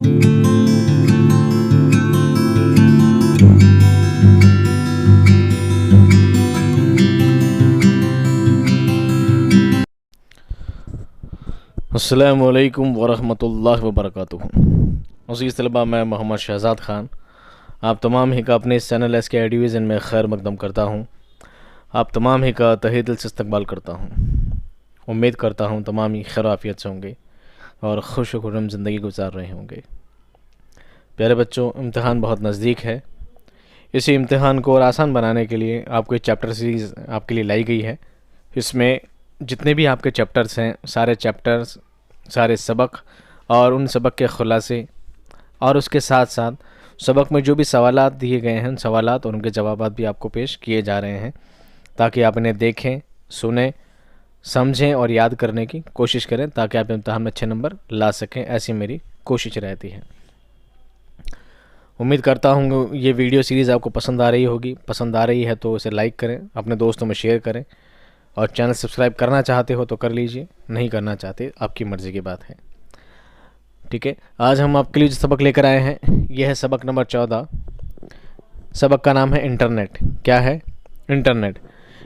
السلام علیکم ورحمۃ اللہ وبرکاتہ۔ عزیز طلباء، میں محمد شہزاد خان آپ تمام ہی کا اپنے اس چینل ایس کے ڈویژن میں خیر مقدم کرتا ہوں۔ آپ تمام ہی کا تہہ دل سے استقبال کرتا ہوں۔ امید کرتا ہوں تمام ہی خیر و عافیت سے ہوں گے اور خوش و خرم زندگی گزار رہے ہوں گے۔ پیارے بچوں، امتحان بہت نزدیک ہے۔ اسی امتحان کو اور آسان بنانے کے لیے آپ کو ایک چیپٹر سیریز آپ کے لیے لائی گئی ہے۔ اس میں جتنے بھی آپ کے چیپٹرز ہیں، سارے چیپٹرز، سارے سبق اور ان سبق کے خلاصے، اور اس کے ساتھ ساتھ سبق میں جو بھی سوالات دیے گئے ہیں ان سوالات اور ان کے جوابات بھی آپ کو پیش کیے جا رہے ہیں، تاکہ آپ انہیں دیکھیں، سنیں، سمجھیں اور یاد کرنے کی کوشش کریں، تاکہ آپ امتحان میں اچھے نمبر لا سکیں۔ ایسی میری کوشش رہتی ہے۔ امید کرتا ہوں کہ یہ ویڈیو سیریز آپ کو پسند آ رہی ہوگی۔ پسند آ رہی ہے تو اسے لائک کریں، اپنے دوستوں میں شیئر کریں، اور چینل سبسکرائب کرنا چاہتے ہو تو کر لیجئے، نہیں کرنا چاہتے آپ کی مرضی کی بات ہے۔ ٹھیک ہے، آج ہم آپ کے لیے جو سبق لے کر آئے ہیں یہ ہے سبق نمبر 14۔ سبق کا نام ہے انٹرنیٹ۔ کیا ہے؟ انٹرنیٹ۔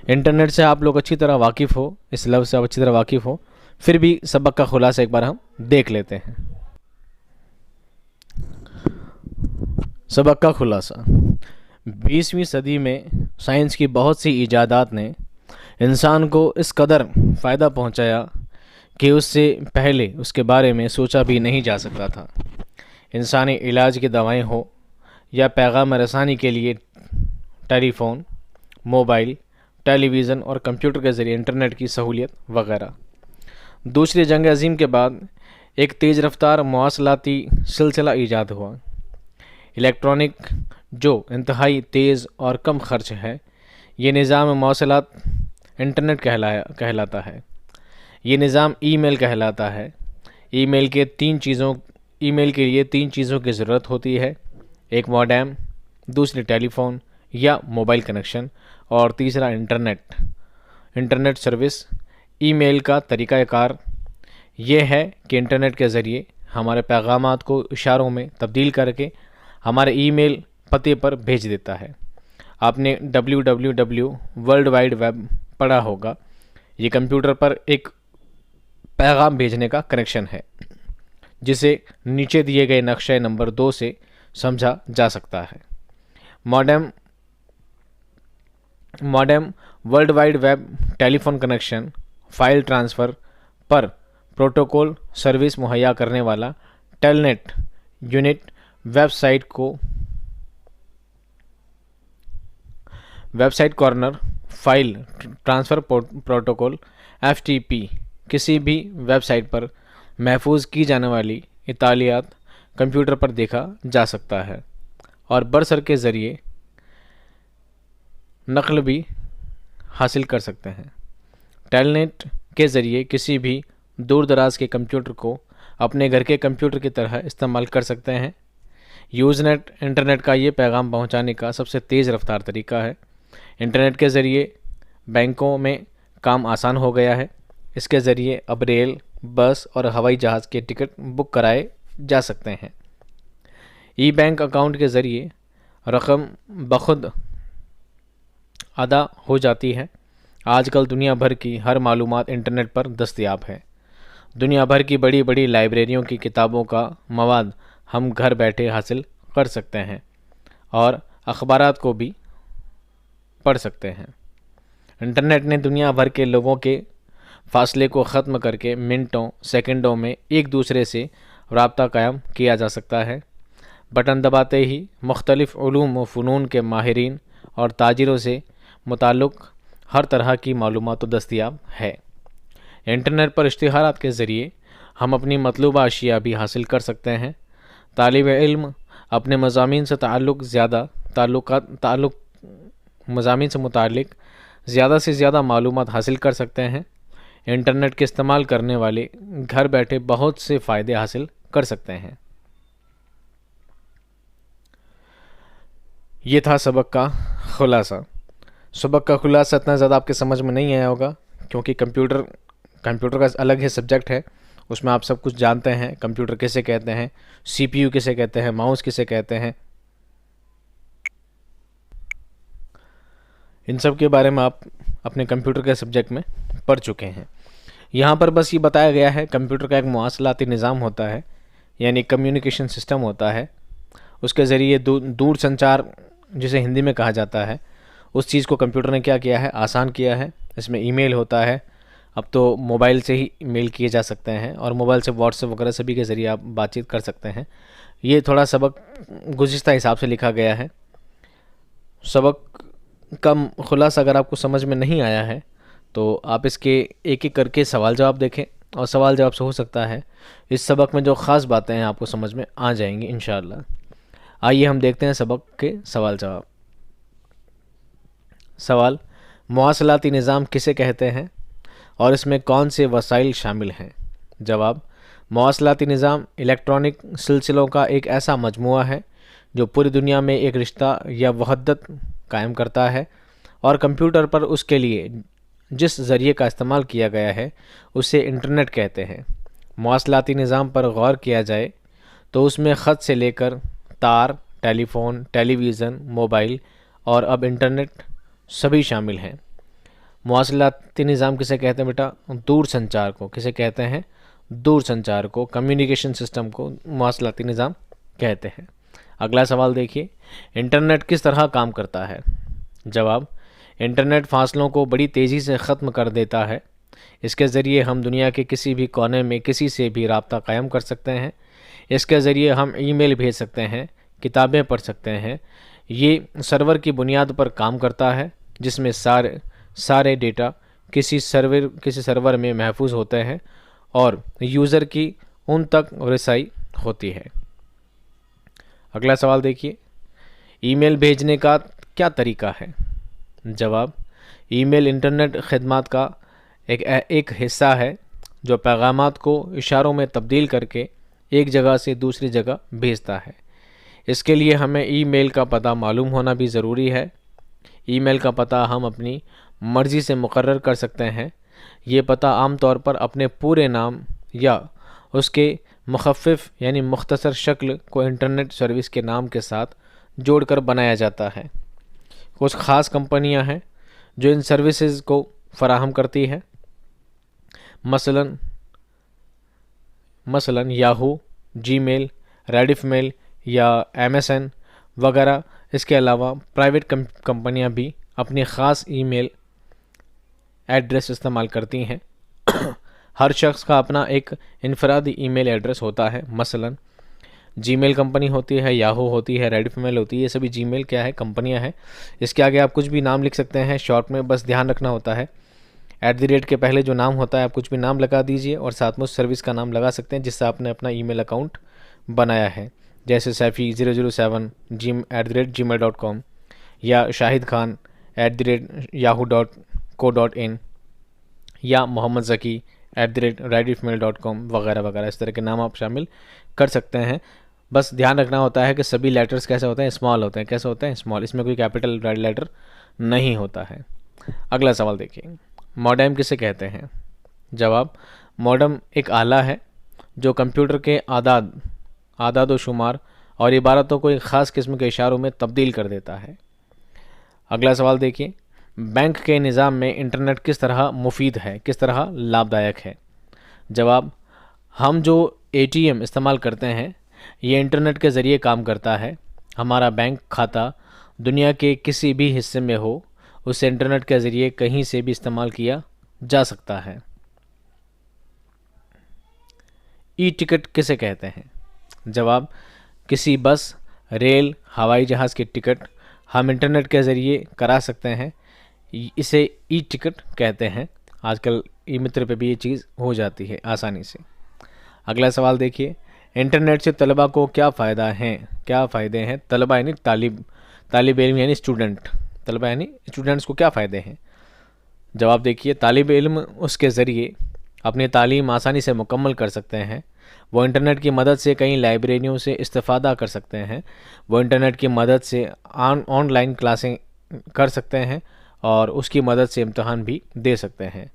انٹرنیٹ سے آپ لوگ اچھی طرح واقف ہو، اس لفظ سے آپ اچھی طرح واقف ہو، پھر بھی سبق کا خلاصہ ایک بار ہم دیکھ لیتے ہیں۔ سبق کا خلاصہ: 20ویں صدی میں سائنس کی بہت سی ایجادات نے انسان کو اس قدر فائدہ پہنچایا کہ اس سے پہلے اس کے بارے میں سوچا بھی نہیں جا سکتا تھا۔ انسانی علاج کی دوائیں ہوں یا پیغام رسانی کے لیے ٹیلی فون، موبائل، ٹیلی ویژن اور کمپیوٹر کے ذریعے انٹرنیٹ کی سہولیت وغیرہ۔ دوسری جنگ عظیم کے بعد ایک تیز رفتار مواصلاتی سلسلہ ایجاد ہوا۔ الیکٹرانک، جو انتہائی تیز اور کم خرچ ہے، یہ نظام مواصلات انٹرنیٹ کہلاتا ہے۔ یہ نظام ای میل کہلاتا ہے۔ ای میل کے لیے تین چیزوں کی ضرورت ہوتی ہے: ایک ماڈیم، دوسری ٹیلی فون یا موبائل کنیکشن، اور تیسرا انٹرنیٹ سروس۔ ای میل کا طریقہ کار یہ ہے کہ انٹرنیٹ کے ذریعے ہمارے پیغامات کو اشاروں میں تبدیل کر کے ہمارے ای میل پتے پر بھیج دیتا ہے۔ آپ نے www ورلڈ وائڈ ویب پڑھا ہوگا۔ یہ کمپیوٹر پر ایک پیغام بھیجنے کا کنیکشن ہے، جسے نیچے دیے گئے نقشہ نمبر 2 سے سمجھا جا سکتا ہے۔ Modem world wide web telephone connection, file transfer پر پروٹوکول سروس مہیا کرنے والا telnet unit website corner file transfer protocol FTP کسی بھی ویب سائٹ پر محفوظ کی جانے والی اطلاعات کمپیوٹر پر دیکھا جا سکتا ہے اور برسر کے ذریعے نقل بھی حاصل کر سکتے ہیں۔ ٹیلنیٹ کے ذریعے کسی بھی دور دراز کے کمپیوٹر کو اپنے گھر کے کمپیوٹر کی طرح استعمال کر سکتے ہیں۔ یوزنیٹ انٹرنیٹ کا یہ پیغام پہنچانے کا سب سے تیز رفتار طریقہ ہے۔ انٹرنیٹ کے ذریعے بینکوں میں کام آسان ہو گیا ہے۔ اس کے ذریعے اب ریل، بس اور ہوائی جہاز کے ٹکٹ بک کرائے جا سکتے ہیں۔ ای بینک اکاؤنٹ کے ذریعے رقم بخود ادا ہو جاتی ہے۔ آج کل دنیا بھر کی ہر معلومات انٹرنیٹ پر دستیاب ہے۔ دنیا بھر کی بڑی بڑی لائبریریوں کی کتابوں کا مواد ہم گھر بیٹھے حاصل کر سکتے ہیں اور اخبارات کو بھی پڑھ سکتے ہیں۔ انٹرنیٹ نے دنیا بھر کے لوگوں کے فاصلے کو ختم کر کے منٹوں، سیکنڈوں میں ایک دوسرے سے رابطہ قائم کیا جا سکتا ہے۔ بٹن دباتے ہی مختلف علوم و فنون کے ماہرین اور تاجروں سے متعلق ہر طرح کی معلومات دستیاب ہے۔ انٹرنیٹ پر اشتہارات کے ذریعے ہم اپنی مطلوبہ اشیاء بھی حاصل کر سکتے ہیں۔ طالب علم اپنے مضامین سے متعلق زیادہ سے زیادہ معلومات حاصل کر سکتے ہیں۔ انٹرنیٹ کے استعمال کرنے والے گھر بیٹھے بہت سے فائدے حاصل کر سکتے ہیں۔ یہ تھا سبق کا خلاصہ۔ سبق کا خلاصہ اتنا زیادہ آپ کے سمجھ میں نہیں آیا ہوگا، کیونکہ کمپیوٹر کا الگ ہی سبجیکٹ ہے اس میں آپ سب کچھ جانتے ہیں، کمپیوٹر کسے کہتے ہیں، سی پی یو کسے کہتے ہیں، ماؤس کسے کہتے ہیں، ان سب کے بارے میں آپ اپنے کمپیوٹر کے سبجیکٹ میں پڑھ چکے ہیں۔ یہاں پر بس یہ بتایا گیا ہے کمپیوٹر کا ایک مواصلاتی نظام ہوتا ہے، یعنی کمیونیکیشن سسٹم ہوتا ہے، اس کے ذریعے دور سنچار جسے ہندی میں کہا جاتا ہے، اس چیز کو کمپیوٹر نے کیا کیا ہے، آسان کیا ہے۔ اس میں ای میل ہوتا ہے، اب تو موبائل سے ہی میل کیے جا سکتے ہیں، اور موبائل سے واٹس ایپ وغیرہ سبھی کے ذریعے آپ بات چیت کر سکتے ہیں۔ یہ تھوڑا سبق گزشتہ حساب سے لکھا گیا ہے۔ سبق کا خلاصہ اگر آپ کو سمجھ میں نہیں آیا ہے تو آپ اس کے ایک ایک کر کے سوال جواب دیکھیں، اور سوال جواب سے ہو سکتا ہے اس سبق میں جو خاص باتیں ہیں آپ کو سمجھ میں آ جائیں گی انشاءاللہ۔ آئیے ہم دیکھتے ہیں سبق کے سوال جواب۔ سوال: مواصلاتی نظام کسے کہتے ہیں اور اس میں کون سے وسائل شامل ہیں؟ جواب: مواصلاتی نظام الیکٹرانک سلسلوں کا ایک ایسا مجموعہ ہے جو پوری دنیا میں ایک رشتہ یا وحدت قائم کرتا ہے، اور کمپیوٹر پر اس کے لیے جس ذریعے کا استعمال کیا گیا ہے اسے انٹرنیٹ کہتے ہیں۔ مواصلاتی نظام پر غور کیا جائے تو اس میں خط سے لے کر تار، ٹیلی فون، ٹیلی ویژن، موبائل اور اب انٹرنیٹ سبھی شامل ہیں۔ مواصلاتی نظام کسے کہتے ہیں بیٹا؟ دور سنچار کو کسے کہتے ہیں؟ دور سنچار کو، کمیونیکیشن سسٹم کو مواصلاتی نظام کہتے ہیں۔ اگلا سوال دیکھیے، انٹرنیٹ کس طرح کام کرتا ہے؟ جواب: انٹرنیٹ فاصلوں کو بڑی تیزی سے ختم کر دیتا ہے۔ اس کے ذریعے ہم دنیا کے کسی بھی کونے میں کسی سے بھی رابطہ قائم کر سکتے ہیں۔ اس کے ذریعے ہم ای میل بھیج سکتے ہیں، کتابیں پڑھ سکتے ہیں۔ یہ سرور کی بنیاد پر کام کرتا ہے جس میں سارے ڈیٹا کسی سرور میں محفوظ ہوتے ہیں اور یوزر کی ان تک رسائی ہوتی ہے۔ اگلا سوال دیکھیے، ای میل بھیجنے کا کیا طریقہ ہے؟ جواب: ای میل انٹرنیٹ خدمات کا ایک حصہ ہے جو پیغامات کو اشاروں میں تبدیل کر کے ایک جگہ سے دوسری جگہ بھیجتا ہے۔ اس کے لیے ہمیں ای میل کا پتہ معلوم ہونا بھی ضروری ہے۔ ای میل کا پتہ ہم اپنی مرضی سے مقرر کر سکتے ہیں۔ یہ پتہ عام طور پر اپنے پورے نام یا اس کے مخفف یعنی مختصر شکل کو انٹرنیٹ سروس کے نام کے ساتھ جوڑ کر بنایا جاتا ہے۔ کچھ خاص کمپنیاں ہیں جو ان سروسز کو فراہم کرتی ہے، مثلاً یاہو، جی میل، ریڈف میل یا MSN وغیرہ۔ اس کے علاوہ پرائیویٹ کمپنیاں بھی اپنی خاص ای میل ایڈریس استعمال کرتی ہیں۔ ہر شخص کا اپنا ایک انفرادی ای میل ایڈریس ہوتا ہے، مثلاً جی میل کمپنی ہوتی ہے، یاہو ہوتی ہے، ریڈف میل ہوتی ہے، یہ سبھی جی میل کیا ہے؟ کمپنیاں ہیں۔ اس کے آگے آپ کچھ بھی نام لکھ سکتے ہیں شارٹ میں، بس دھیان رکھنا ہوتا ہے @ کے پہلے جو نام ہوتا ہے آپ کچھ بھی نام لگا دیجئے، اور ساتھ میں اس سروس کا نام لگا سکتے ہیں جس سے آپ نے اپنا ای میل اکاؤنٹ بنایا ہے، جیسے سیفی 007 @gmail.com یا شاہد خان @yahoo.co.in یا محمد ذکی @redifmail.com وغیرہ وغیرہ۔ اس طرح کے نام آپ شامل کر سکتے ہیں۔ بس دھیان رکھنا ہوتا ہے کہ سبھی لیٹرز کیسے ہوتے ہیں؟ اسمال ہوتے ہیں۔ کیسے ہوتے ہیں؟ اسمال۔ اس میں کوئی کیپٹل ریڈ لیٹر نہیں ہوتا ہے۔ اگلا سوال دیکھیے، موڈیم کسے کہتے ہیں؟ جواب: موڈم ایک آلہ ہے جو کمپیوٹر کے اعداد و شمار اور عبارتوں کو ایک خاص قسم کے اشاروں میں تبدیل کر دیتا ہے۔ اگلا سوال دیکھیے، بینک کے نظام میں انٹرنیٹ کس طرح مفید ہے، کس طرح لابھدایک ہے؟ جواب: ہم جو ATM استعمال کرتے ہیں یہ انٹرنیٹ کے ذریعے کام کرتا ہے۔ ہمارا بینک کھاتہ دنیا کے کسی بھی حصے میں ہو، اسے انٹرنیٹ کے ذریعے کہیں سے بھی استعمال کیا جا سکتا ہے۔ ای ٹکٹ کسے کہتے ہیں؟ جواب: کسی بس، ریل، ہوائی جہاز کی ٹکٹ ہم انٹرنیٹ کے ذریعے کرا سکتے ہیں، اسے ای ٹکٹ کہتے ہیں۔ آج کل ای متر پہ بھی یہ چیز ہو جاتی ہے آسانی سے۔ اگلا سوال دیکھیے، انٹرنیٹ سے طلباء کو کیا فائدے ہیں؟ طلباء یعنی طالب علم یعنی اسٹوڈنٹ، طلباء یعنی اسٹوڈنٹس کو کیا فائدے ہیں؟ جواب دیکھیے، طالب علم اس کے ذریعے اپنی تعلیم آسانی سے مکمل کر سکتے ہیں۔ وہ انٹرنیٹ کی مدد سے کئی لائبریریوں سے استفادہ کر سکتے ہیں۔ وہ انٹرنیٹ کی مدد سے آن لائن کلاسیں کر سکتے ہیں اور اس کی مدد سے امتحان بھی دے سکتے ہیں۔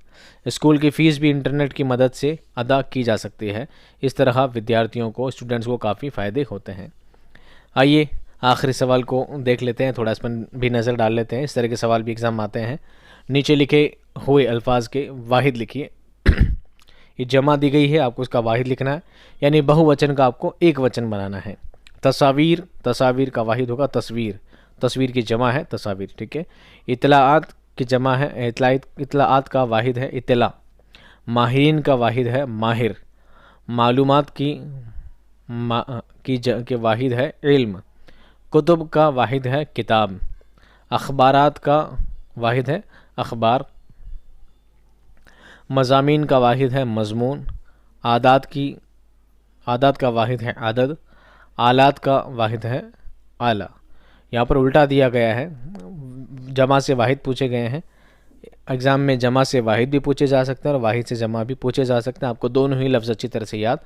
اسکول کی فیس بھی انٹرنیٹ کی مدد سے ادا کی جا سکتی ہے۔ اس طرح ودیارتھیوں کو، اسٹوڈنٹس کو کافی فائدے ہوتے ہیں۔ آئیے آخری سوال کو دیکھ لیتے ہیں، تھوڑا اس پر بھی نظر ڈال لیتے ہیں۔ اس طرح کے سوال بھی ایگزام آتے ہیں۔ نیچے لکھے ہوئے الفاظ کے واحد لکھیے۔ یہ جمع دی گئی ہے، آپ کو اس کا واحد لکھنا ہے، یعنی بہو وچن کا آپ کو ایک وچن بنانا ہے۔ تصاویر، تصاویر کا واحد ہوگا تصویر، تصویر کی جمع ہے تصاویر، ٹھیک ہے۔ اطلاعات کی جمع ہے اطلاعات کا واحد ہے اطلاع۔ ماہرین کا واحد ہے ماہر۔ معلومات کے واحد ہے علم۔ کتب کا واحد ہے کتاب۔ اخبارات کا واحد ہے اخبار۔ مضامین کا واحد ہے مضمون۔ عادات کا واحد ہے عدد۔ آلات کا واحد ہے آلہ۔ یہاں پر الٹا دیا گیا ہے، جمع سے واحد پوچھے گئے ہیں۔ ایگزام میں جمع سے واحد بھی پوچھے جا سکتے ہیں اور واحد سے جمع بھی پوچھے جا سکتے ہیں۔ آپ کو دونوں ہی لفظ اچھی طرح سے یاد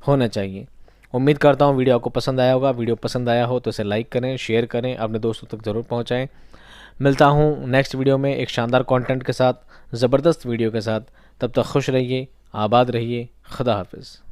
ہونا چاہیے۔ امید کرتا ہوں ویڈیو آپ کو پسند آیا ہوگا۔ ویڈیو پسند آیا ہو تو اسے لائک کریں، شیئر کریں، اپنے دوستوں تک ضرور پہنچائیں۔ ملتا ہوں نیکسٹ ویڈیو میں ایک شاندار کنٹینٹ کے ساتھ، زبردست ویڈیو کے ساتھ۔ تب تک خوش رہیے، آباد رہیے، خدا حافظ۔